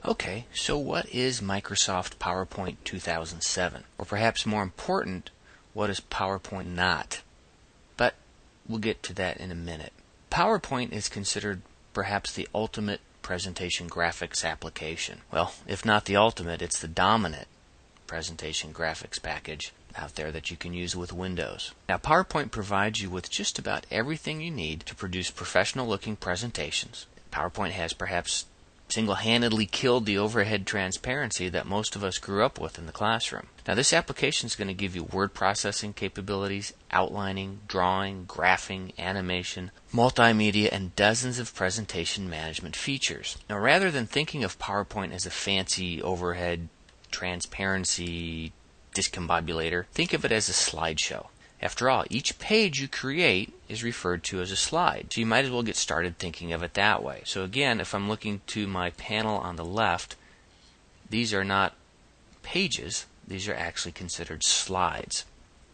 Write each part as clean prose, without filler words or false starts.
Okay, so what is Microsoft PowerPoint 2007? Or perhaps more important, what is PowerPoint not? But we'll get to that in a minute. PowerPoint is considered perhaps the ultimate presentation graphics application. Well, if not the ultimate, it's the dominant presentation graphics package out there that you can use with Windows. Now, PowerPoint provides you with just about everything you need to produce professional-looking presentations. PowerPoint has perhaps single-handedly killed the overhead transparency that most of us grew up with in the classroom. Now, this application is going to give you word processing capabilities, outlining, drawing, graphing, animation, multimedia, and dozens of presentation management features. Now, rather than thinking of PowerPoint as a fancy overhead transparency discombobulator, think of it as a slideshow. After all, each page you create is referred to as a slide, so you might as well get started thinking of it that way. So again, if I'm looking to my panel on the left, these are not pages, these are actually considered slides.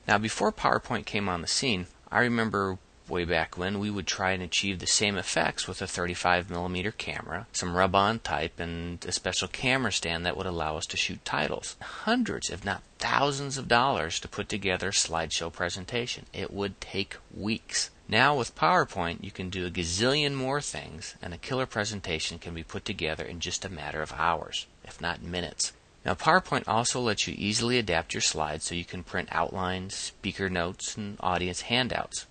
Now, before PowerPoint came on the scene, I remember way back when we would try and achieve the same effects with a 35mm camera, some rub-on type, and a special camera stand that would allow us to shoot titles. Hundreds, if not thousands of dollars to put together a slideshow presentation. It would take weeks. Now with PowerPoint, you can do a gazillion more things, and a killer presentation can be put together in just a matter of hours, if not minutes. Now, PowerPoint also lets you easily adapt your slides so you can print outlines, speaker notes, and audience handouts.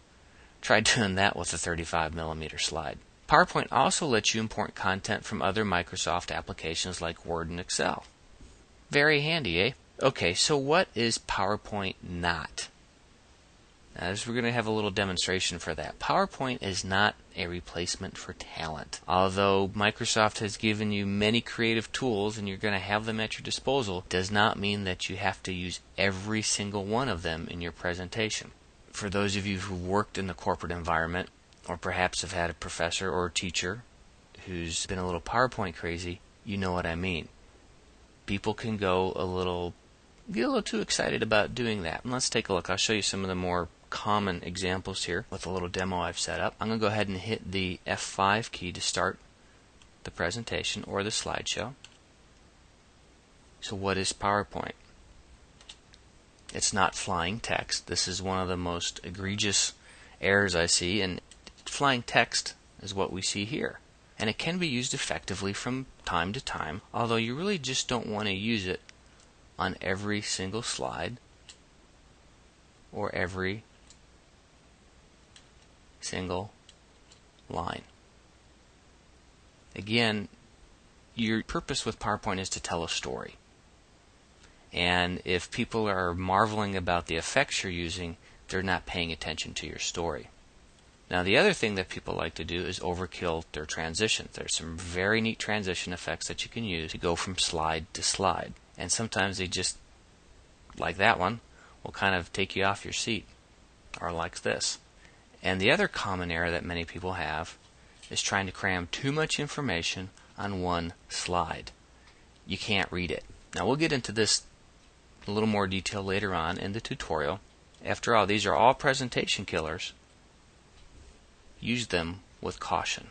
Try doing that with a 35mm slide. PowerPoint also lets you import content from other Microsoft applications like Word and Excel. Very handy, eh? Okay, so what is PowerPoint not? Now, we're going to have a little demonstration for that. PowerPoint is not a replacement for talent. Although Microsoft has given you many creative tools and you're going to have them at your disposal, does not mean that you have to use every single one of them in your presentation. For those of you who worked in the corporate environment, or perhaps have had a professor or a teacher who's been a little PowerPoint crazy, you know what I mean. People can get a little too excited about doing that. And let's take a look. I'll show you some of the more common examples here with a little demo I've set up. I'm going to go ahead and hit the F5 key to start the presentation or the slideshow. So what is PowerPoint? It's not flying text. This is one of the most egregious errors I see, and flying text is what we see here. And it can be used effectively from time to time, although you really just don't want to use it on every single slide or every single line. Again, your purpose with PowerPoint is to tell a story. And if people are marveling about the effects you're using, they're not paying attention to your story. Now, the other thing that people like to do is overkill their transitions. There's some very neat transition effects that you can use to go from slide to slide. And sometimes they just, like that one, will kind of take you off your seat, or like this. And the other common error that many people have is trying to cram too much information on one slide. You can't read it. Now, we'll get into this a little more detail later on in the tutorial. After all, these are all presentation killers. Use them with caution.